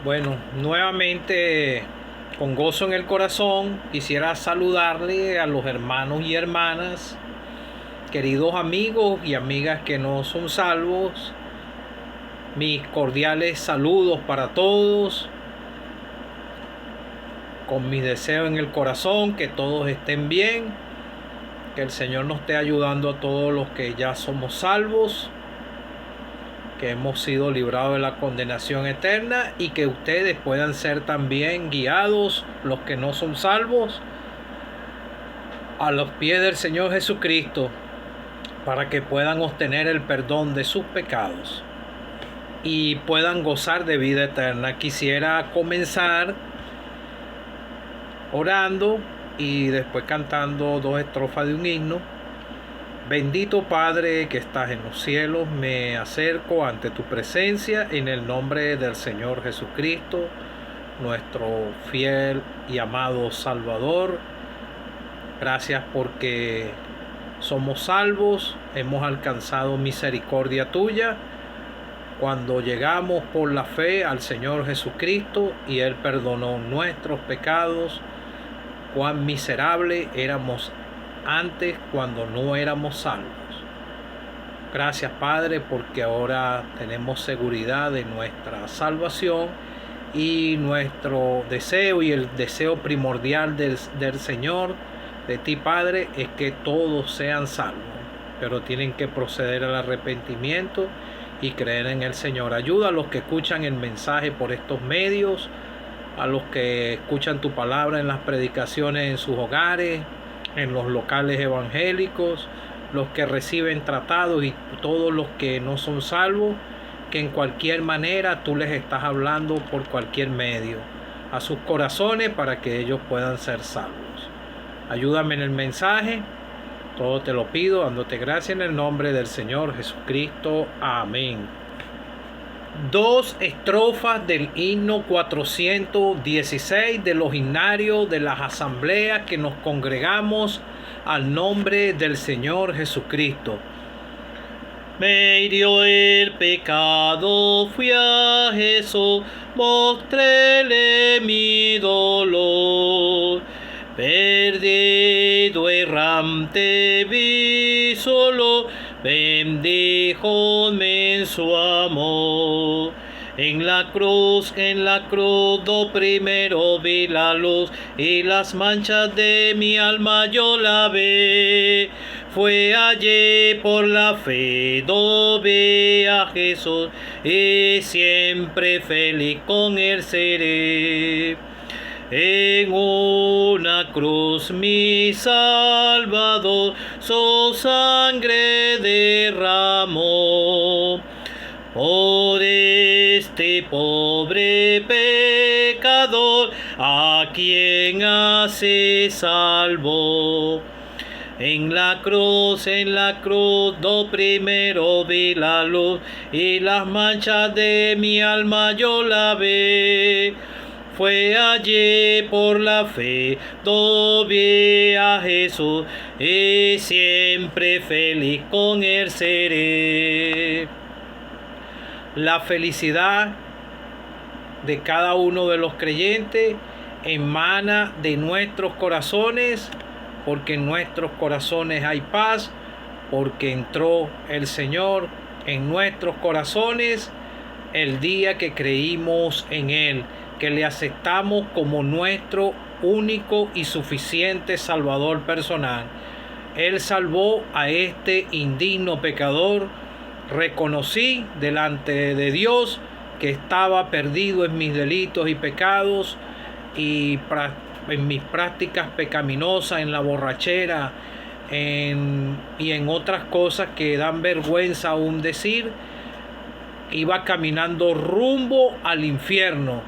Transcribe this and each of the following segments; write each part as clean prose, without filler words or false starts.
Bueno, nuevamente con gozo en el corazón quisiera saludarle a los hermanos y hermanas, queridos amigos y amigas que no son salvos. Mis cordiales saludos para todos, con mis deseos en el corazón, que todos estén bien, que el Señor nos esté ayudando a todos los que ya somos salvos, que hemos sido librados de la condenación eterna, y que ustedes puedan ser también guiados, los que no son salvos, a los pies del Señor Jesucristo, para que puedan obtener el perdón de sus pecados y puedan gozar de vida eterna. Quisiera comenzar orando y después cantando 2 estrofas de un himno. Bendito Padre que estás en los cielos, me acerco ante tu presencia en el nombre del Señor Jesucristo, nuestro fiel y amado Salvador. Gracias porque somos salvos, hemos alcanzado misericordia tuya cuando llegamos por la fe al Señor Jesucristo y Él perdonó nuestros pecados. Cuán miserable éramos antes cuando no éramos salvos. Gracias, Padre, porque ahora tenemos seguridad de nuestra salvación, y nuestro deseo y el deseo primordial del Señor, de ti, Padre, es que todos sean salvos, pero tienen que proceder al arrepentimiento y creer en el Señor. Ayuda a los que escuchan el mensaje por estos medios, a los que escuchan tu palabra en las predicaciones en sus hogares, en los locales evangélicos, los que reciben tratados y todos los que no son salvos, que en cualquier manera tú les estás hablando por cualquier medio a sus corazones para que ellos puedan ser salvos. Ayúdame en el mensaje, todo te lo pido dándote gracias en el nombre del Señor Jesucristo. Amén. 2 estrofas del himno 416 de los himnarios de las asambleas que nos congregamos al nombre del Señor Jesucristo. Me hirió el pecado, fui a Jesús, mostréle mi dolor. Perdido, errante, vi solo, bendíjome en su amor. En la cruz, do primero vi la luz, y las manchas de mi alma yo lavé. Fue allí por la fe, do vi a Jesús, y siempre feliz con él seré. En una cruz mi Salvador su sangre derramó por este pobre pecador, a quien así salvó. En la cruz, do primero vi la luz, y las manchas de mi alma yo lavé. Fue allí por la fe, do vi a Jesús, y siempre feliz con él seré. La felicidad de cada uno de los creyentes emana de nuestros corazones, porque en nuestros corazones hay paz, porque entró el Señor en nuestros corazones el día que creímos en Él, que le aceptamos como nuestro único y suficiente Salvador personal. Él salvó a este indigno pecador. Reconocí delante de Dios que estaba perdido en mis delitos y pecados, y en mis prácticas pecaminosas, en la borrachera, y en otras cosas que dan vergüenza aún decir. Iba caminando rumbo al infierno,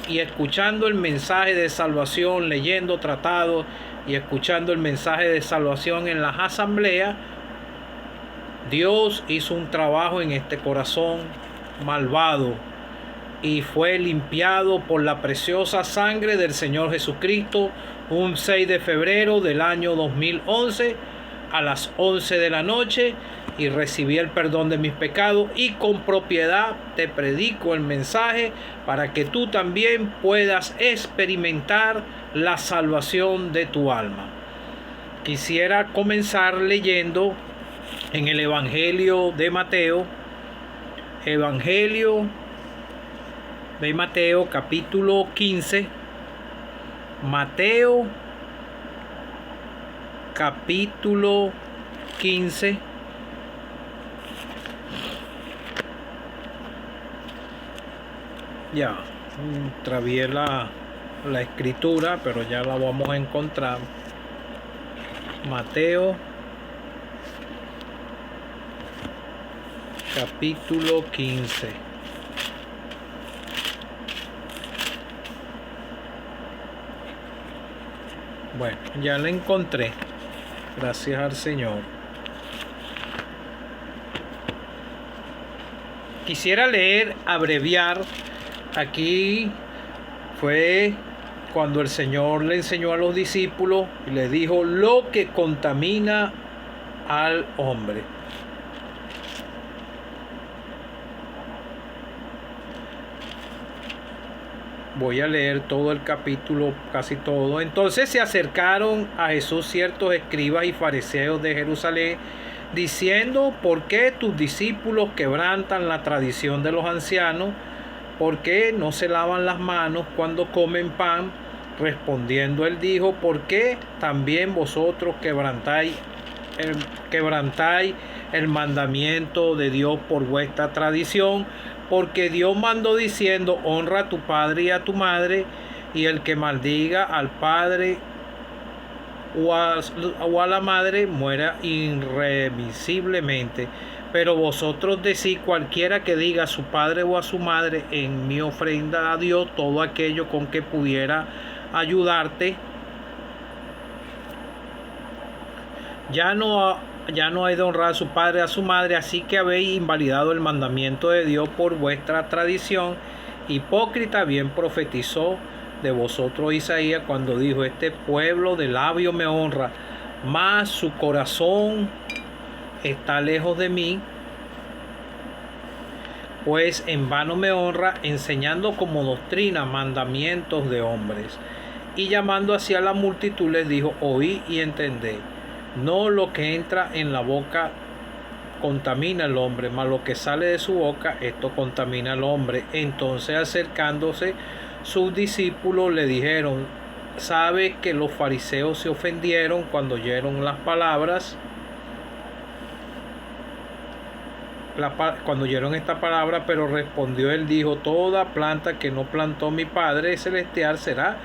y escuchando el mensaje de salvación, leyendo tratados y escuchando el mensaje de salvación en las asambleas, Dios hizo un trabajo en este corazón malvado y fue limpiado por la preciosa sangre del Señor Jesucristo un 6 de febrero del año 2011 a las 11 de la noche, y recibí el perdón de mis pecados, y con propiedad te predico el mensaje para que tú también puedas experimentar la salvación de tu alma. Quisiera comenzar leyendo en el Evangelio de Mateo, capítulo 15. Mateo capítulo 15. Ya, travié la escritura, pero ya la vamos a encontrar. Mateo capítulo 15. Bueno, ya la encontré. Gracias al Señor. Quisiera leer, abreviar. Aquí fue cuando el Señor le enseñó a los discípulos y les dijo lo que contamina al hombre. Voy a leer todo el capítulo, casi todo. Entonces se acercaron a Jesús ciertos escribas y fariseos de Jerusalén, diciendo: ¿por qué tus discípulos quebrantan la tradición de los ancianos? ¿Por qué no se lavan las manos cuando comen pan? Respondiendo él dijo: ¿por qué también vosotros quebrantáis el mandamiento de Dios por vuestra tradición? Porque Dios mandó diciendo: honra a tu padre y a tu madre, y el que maldiga al padre o a la madre muera irremisiblemente. Pero vosotros decís: cualquiera que diga a su padre o a su madre, en mi ofrenda a Dios todo aquello con que pudiera ayudarte, ya no hay de honrar a su padre y a su madre, así que habéis invalidado el mandamiento de Dios por vuestra tradición. Hipócrita, bien profetizó de vosotros Isaías cuando dijo: este pueblo de labios me honra, mas su corazón está lejos de mí, pues en vano me honra, enseñando como doctrina mandamientos de hombres. Y llamando hacia la multitud les dijo: oí y entended. No lo que entra en la boca contamina al hombre, mas lo que sale de su boca, esto contamina al hombre. Entonces, acercándose sus discípulos, le dijeron: ¿sabes que los fariseos se ofendieron cuando oyeron las palabras? Cuando oyeron esta palabra, pero respondió él, dijo: toda planta que no plantó mi Padre celestial será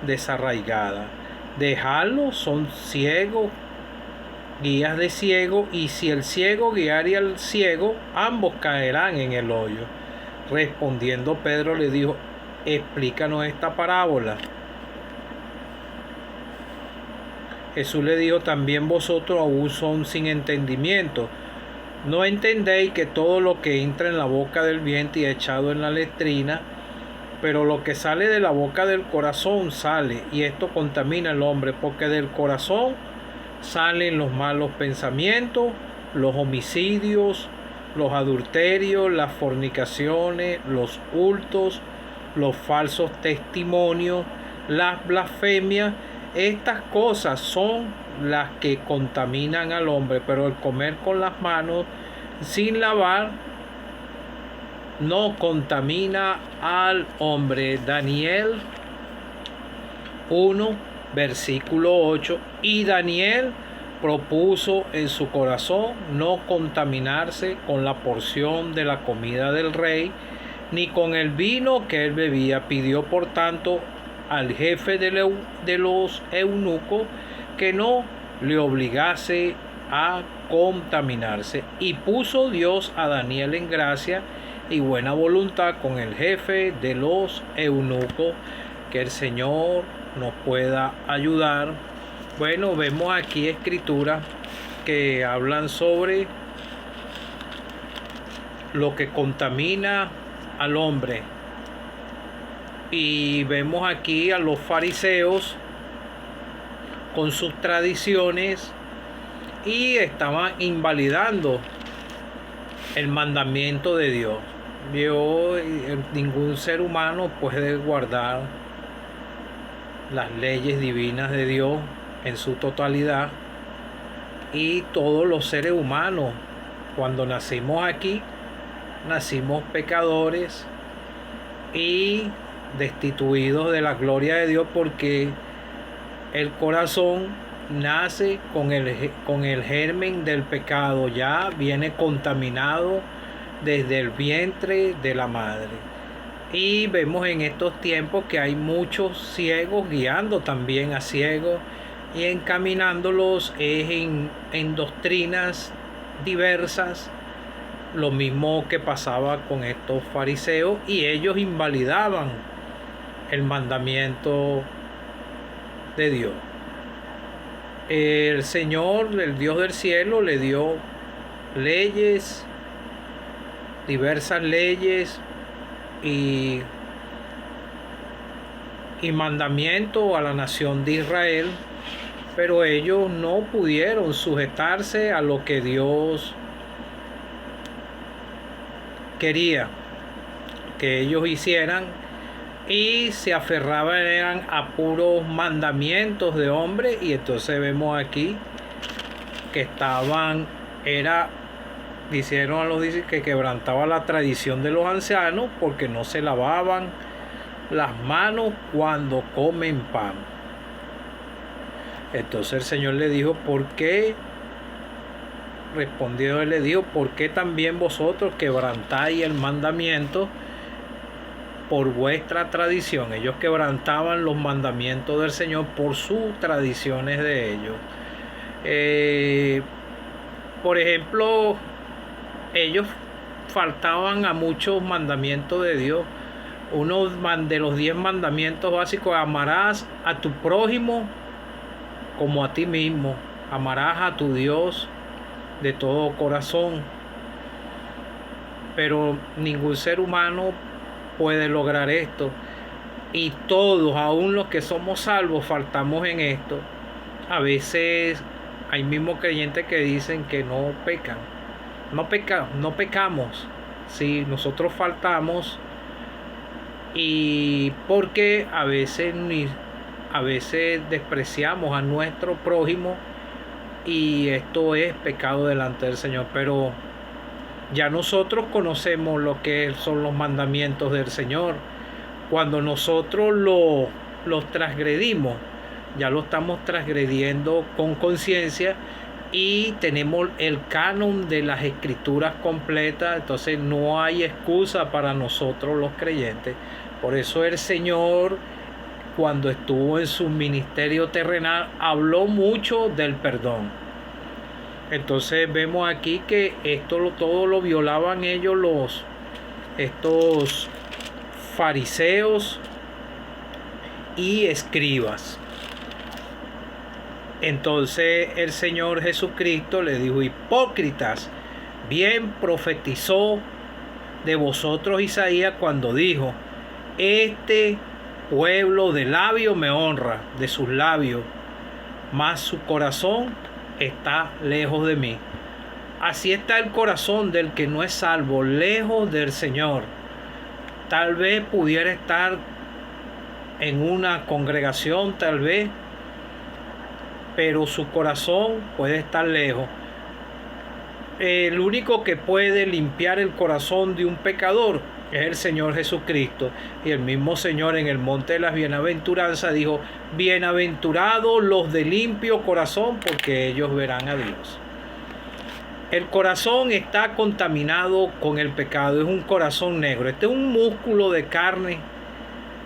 desarraigada. Dejadlos, son ciegos, guías de ciego, y si el ciego guiare al ciego, ambos caerán en el hoyo. Respondiendo Pedro le dijo: explícanos esta parábola. Jesús le dijo: también vosotros aún son sin entendimiento. ¿No entendéis que todo lo que entra en la boca del vientre y es echado en la letrina? Pero lo que sale de la boca del corazón sale, y esto contamina al hombre, porque del corazón salen los malos pensamientos, los homicidios, los adulterios, las fornicaciones, los hurtos, los falsos testimonios, las blasfemias. Estas cosas son las que contaminan al hombre, pero el comer con las manos sin lavar no contamina al hombre. Daniel 1, versículo 8. Y Daniel propuso en su corazón no contaminarse con la porción de la comida del rey, ni con el vino que él bebía. Pidió por tanto al jefe de los eunucos que no le obligase a contaminarse. Y puso Dios a Daniel en gracia y buena voluntad con el jefe de los eunucos. Que el Señor nos pueda ayudar. Bueno, vemos aquí escrituras que hablan sobre lo que contamina al hombre. Y vemos aquí a los fariseos con sus tradiciones, y estaban invalidando el mandamiento de Dios. Ningún ser humano puede guardar las leyes divinas de Dios en su totalidad, y todos los seres humanos, cuando nacimos aquí, nacimos pecadores y destituidos de la gloria de Dios, porque el corazón nace con el germen del pecado, ya viene contaminado desde el vientre de la madre. Y vemos en estos tiempos que hay muchos ciegos guiando también a ciegos y encaminándolos en doctrinas diversas, lo mismo que pasaba con estos fariseos, y ellos invalidaban el mandamiento de Dios. El Señor, el Dios del cielo, le dio leyes, diversas leyes y mandamientos a la nación de Israel, pero ellos no pudieron sujetarse a lo que Dios quería que ellos hicieran, y se aferraban a puros mandamientos de hombre. Y entonces vemos aquí que dijeron a los discípulos que quebrantaba la tradición de los ancianos, porque no se lavaban las manos cuando comen pan. Entonces el Señor le dijo, ¿por qué? Respondió, él le dijo, ¿por qué también vosotros quebrantáis el mandamiento por vuestra tradición? Ellos quebrantaban los mandamientos del Señor por sus tradiciones de ellos. Por ejemplo, ellos faltaban a muchos mandamientos de Dios. Uno de los 10 mandamientos básicos: amarás a tu prójimo como a ti mismo, amarás a tu Dios de todo corazón. Pero ningún ser humano puede lograr esto, y todos, aún los que somos salvos, faltamos en esto. A veces hay mismos creyentes que dicen que no pecan, no pecamos. Sí, nosotros faltamos, y porque a veces despreciamos a nuestro prójimo, y esto es pecado delante del Señor. Pero ya nosotros conocemos lo que son los mandamientos del Señor. Cuando nosotros los transgredimos, ya lo estamos transgrediendo con conciencia, y tenemos el canon de las escrituras completas. Entonces no hay excusa para nosotros los creyentes. Por eso el Señor, cuando estuvo en su ministerio terrenal, habló mucho del perdón. Entonces vemos aquí que todo lo violaban ellos, estos fariseos y escribas. Entonces el Señor Jesucristo le dijo: hipócritas, bien profetizó de vosotros Isaías cuando dijo: este pueblo de labios me honra, de sus labios, mas su corazón está lejos de mí. Así está el corazón del que no es salvo, lejos del Señor. Tal vez pudiera estar en una congregación, tal vez, pero su corazón puede estar lejos. El único que puede limpiar el corazón de un pecador es el Señor Jesucristo. Y el mismo Señor en el monte de las bienaventuranzas dijo: bienaventurados los de limpio corazón, porque ellos verán a Dios. El corazón está contaminado con el pecado, es un corazón negro. Este es un músculo de carne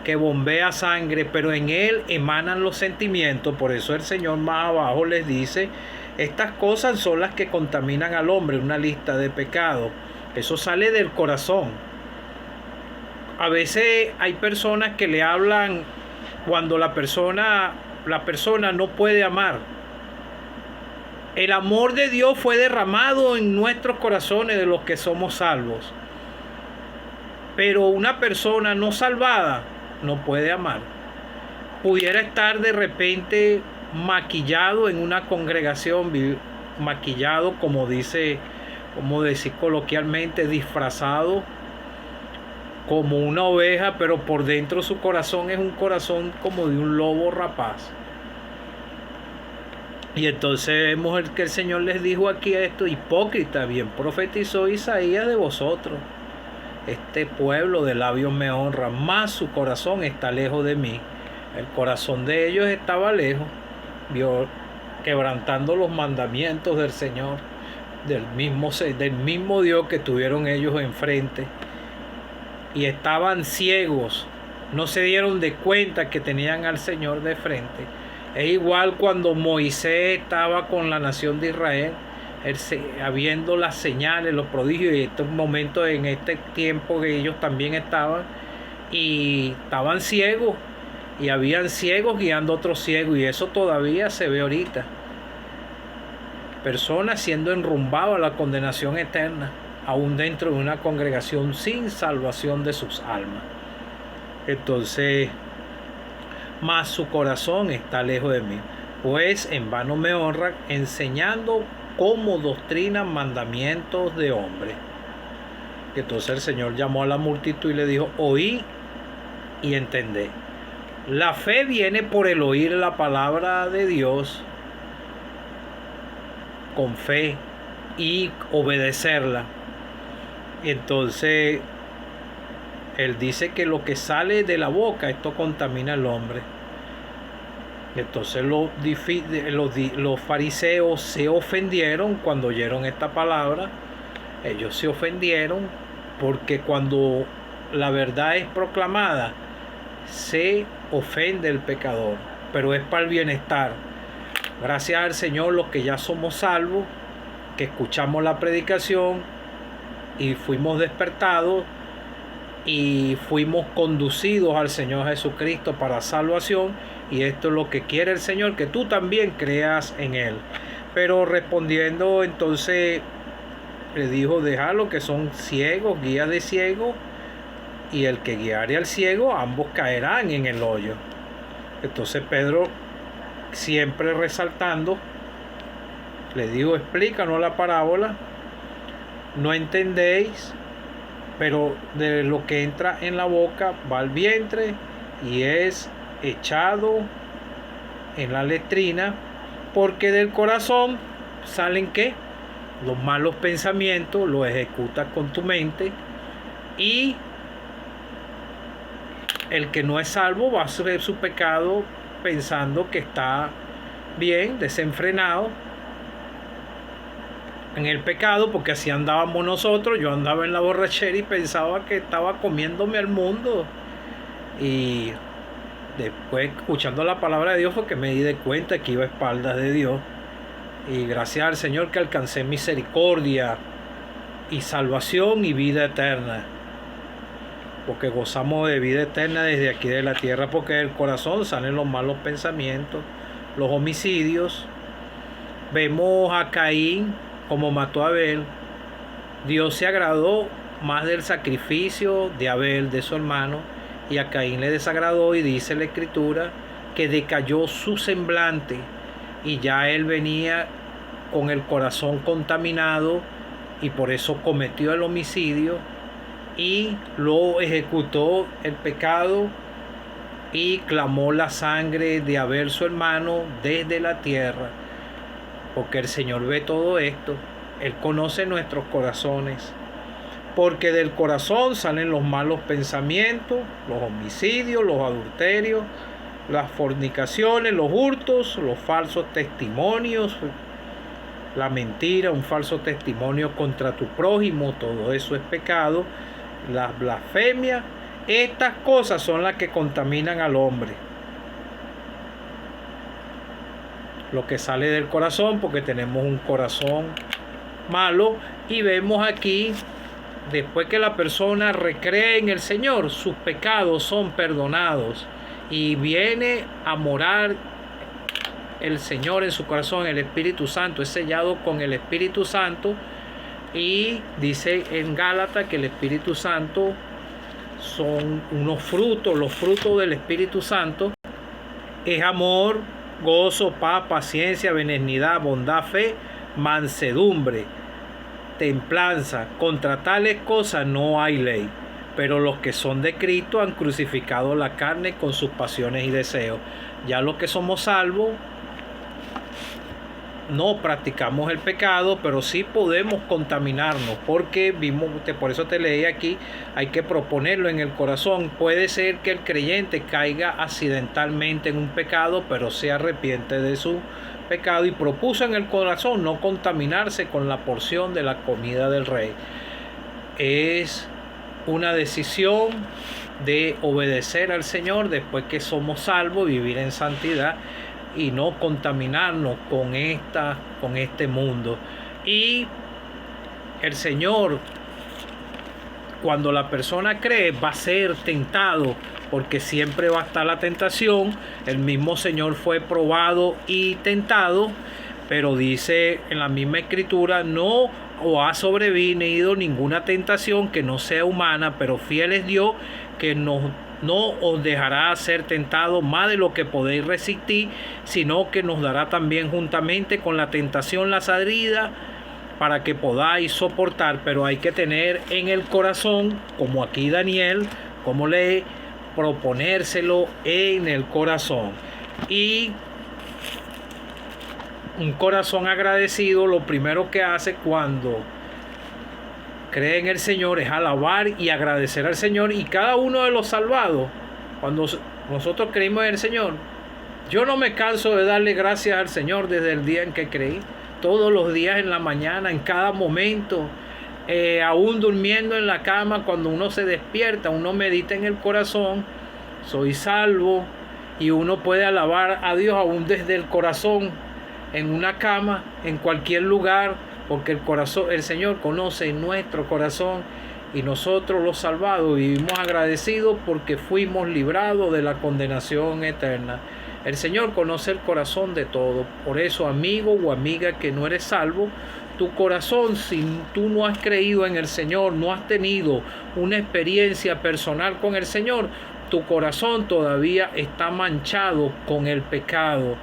que bombea sangre, pero en él emanan los sentimientos. Por eso el Señor más abajo les dice: estas cosas son las que contaminan al hombre, una lista de pecados. Eso sale del corazón. A veces hay personas que le hablan cuando la persona no puede amar. El amor de Dios fue derramado en nuestros corazones, de los que somos salvos. Pero una persona no salvada no puede amar. Pudiera estar de repente maquillado en una congregación, maquillado, como dice como decir coloquialmente, disfrazado como una oveja, pero por dentro su corazón es un corazón como de un lobo rapaz. Y entonces vemos que el Señor les dijo aquí a estos hipócritas: bien profetizó Isaías de vosotros, este pueblo de labios me honra, mas su corazón está lejos de mí. El corazón de ellos estaba lejos, quebrantando los mandamientos del Señor, del mismo Dios que tuvieron ellos enfrente, y estaban ciegos, no se dieron de cuenta que tenían al Señor de frente. Es igual cuando Moisés estaba con la nación de Israel, habiendo las señales, los prodigios, y estos momentos, en este tiempo que ellos también estaban, y estaban ciegos, y habían ciegos guiando a otros ciegos, y eso todavía se ve ahorita. Personas siendo enrumbadas a la condenación eterna, aún dentro de una congregación sin salvación de sus almas. Entonces, mas su corazón está lejos de mí, pues en vano me honran, enseñando como doctrina mandamientos de hombre. Entonces el Señor llamó a la multitud y le dijo: oí y entendé. La fe viene por el oír la palabra de Dios con fe y obedecerla. Entonces Él dice que lo que sale de la boca, esto contamina al hombre. Entonces los fariseos se ofendieron cuando oyeron esta palabra. Ellos se ofendieron porque cuando la verdad es proclamada, se ofende el pecador, pero es para el bienestar. Gracias al Señor, los que ya somos salvos, que escuchamos la predicación y fuimos despertados y fuimos conducidos al Señor Jesucristo para salvación, y esto es lo que quiere el Señor, que tú también creas en Él. Pero respondiendo, entonces le dijo: déjalo, que son ciegos, guías de ciegos, y el que guiare al ciego, ambos caerán en el hoyo. Entonces Pedro, siempre resaltando, le dijo: explícanos la parábola, no entendéis, pero de lo que entra en la boca va al vientre y es echado en la letrina, porque del corazón salen ¿qué? Los malos pensamientos, los ejecutas con tu mente, y el que no es salvo va a hacer su pecado pensando que está bien, desenfrenado en el pecado, porque así andábamos nosotros. Yo andaba en la borrachera y pensaba que estaba comiéndome al mundo, y después, escuchando la palabra de Dios, fue que me di de cuenta que iba a espaldas de Dios, y gracias al Señor que alcancé misericordia y salvación y vida eterna, porque gozamos de vida eterna desde aquí de la tierra, porque del corazón salen los malos pensamientos, los homicidios. Vemos a Caín como mató a Abel. Dios se agradó más del sacrificio de Abel, de su hermano, y a Caín le desagradó, y dice la Escritura que decayó su semblante, y ya él venía con el corazón contaminado, y por eso cometió el homicidio y lo ejecutó el pecado, y clamó la sangre de Abel su hermano desde la tierra, porque el Señor ve todo esto. Él conoce nuestros corazones, porque del corazón salen los malos pensamientos, los homicidios, los adulterios, las fornicaciones, los hurtos, los falsos testimonios, la mentira, un falso testimonio contra tu prójimo, todo eso es pecado. Las blasfemias, estas cosas son las que contaminan al hombre. Lo que sale del corazón, porque tenemos un corazón malo. Y vemos aquí, después que la persona recree en el Señor, sus pecados son perdonados, y viene a morar el Señor en su corazón. El Espíritu Santo es sellado con el Espíritu Santo, y dice en Gálatas que el Espíritu Santo son unos frutos. Los frutos del Espíritu Santo es amor, gozo, paz, paciencia, benignidad, bondad, fe, mansedumbre, templanza. Contra tales cosas no hay ley. Pero los que son de Cristo han crucificado la carne con sus pasiones y deseos. Ya los que somos salvos no practicamos el pecado, pero sí podemos contaminarnos, porque por eso te leí aquí, hay que proponerlo en el corazón. Puede ser que el creyente caiga accidentalmente en un pecado, pero se arrepiente de su pecado y propuso en el corazón no contaminarse con la porción de la comida del rey. Es una decisión de obedecer al Señor después que somos salvos, vivir en santidad y no contaminarnos con este mundo. Y el Señor, cuando la persona cree, va a ser tentado, porque siempre va a estar la tentación. El mismo Señor fue probado y tentado, pero dice en la misma escritura: no os ha sobrevenido ninguna tentación que no sea humana, pero fiel es Dios, que no os dejará ser tentado más de lo que podéis resistir, sino que nos dará también juntamente con la tentación la salida, para que podáis soportar. Pero hay que tener en el corazón, como aquí Daniel, como lee, proponérselo en el corazón. Y un corazón agradecido, lo primero que hace cuando cree en el Señor es alabar y agradecer al Señor. Y cada uno de los salvados, cuando nosotros creímos en el Señor, yo no me canso de darle gracias al Señor desde el día en que creí. Todos los días, en la mañana, en cada momento, aún durmiendo en la cama, cuando uno se despierta, uno medita en el corazón: soy salvo. Y uno puede alabar a Dios aún desde el corazón, en una cama, en cualquier lugar, porque el Señor conoce nuestro corazón. Y nosotros, los salvados, vivimos agradecidos porque fuimos librados de la condenación eterna. El Señor conoce el corazón de todo. Por eso, amigo o amiga que no eres salvo, tu corazón, si tú no has creído en el Señor, no has tenido una experiencia personal con el Señor, tu corazón todavía está manchado con el pecado.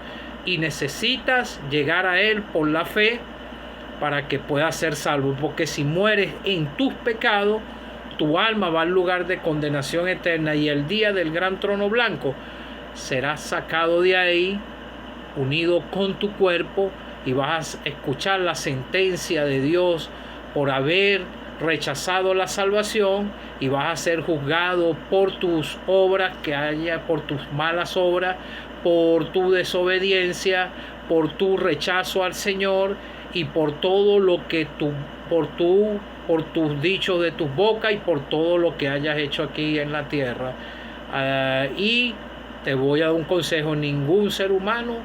Y necesitas llegar a Él por la fe para que puedas ser salvo. Porque si mueres en tus pecados, tu alma va al lugar de condenación eterna, y el día del gran trono blanco serás sacado de ahí, unido con tu cuerpo, y vas a escuchar la sentencia de Dios por haber rechazado la salvación, y vas a ser juzgado por tus obras por tus malas obras, por tu desobediencia, por tu rechazo al Señor, y por todo lo que por tus dichos de tus bocas, y por todo lo que hayas hecho aquí en la tierra. Y te voy a dar un consejo: ningún ser humano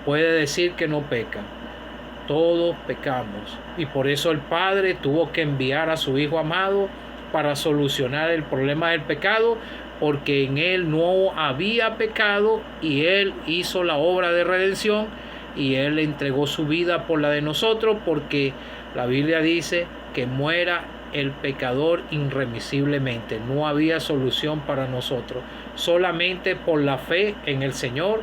puede decir que no peca. Todos pecamos, y por eso el Padre tuvo que enviar a su Hijo amado para solucionar el problema del pecado, porque en Él no había pecado, y Él hizo la obra de redención, y Él entregó su vida por la de nosotros, porque la Biblia dice que muera el pecador irremisiblemente. No había solución para nosotros, solamente por la fe en el Señor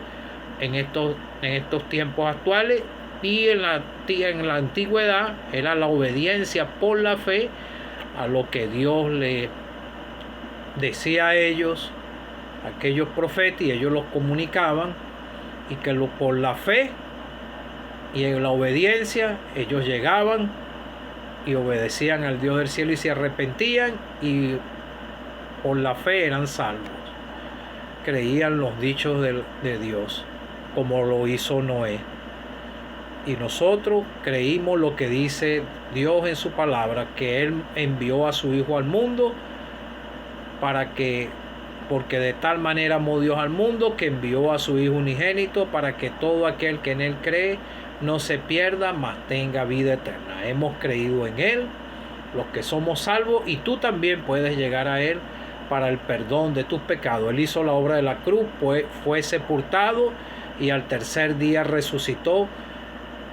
en estos tiempos actuales. Y en la antigüedad era la obediencia por la fe a lo que Dios le decía a ellos, a aquellos profetas, y ellos los comunicaban, y que por la fe y en la obediencia ellos llegaban y obedecían al Dios del cielo y se arrepentían, y por la fe eran salvos. Creían los dichos de Dios, como lo hizo Noé. Y nosotros creímos lo que dice Dios en su palabra, que Él envió a su Hijo al mundo porque de tal manera amó Dios al mundo, que envió a su Hijo unigénito, para que todo aquel que en Él cree no se pierda, mas tenga vida eterna. Hemos creído en Él, los que somos salvos, y tú también puedes llegar a Él para el perdón de tus pecados. Él hizo la obra de la cruz, fue sepultado, y al tercer día resucitó,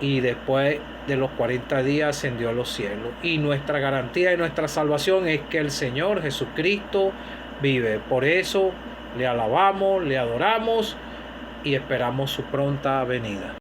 y después de los 40 días ascendió a los cielos. Y nuestra garantía y nuestra salvación es que el Señor Jesucristo vive. Por eso le alabamos, le adoramos y esperamos su pronta venida.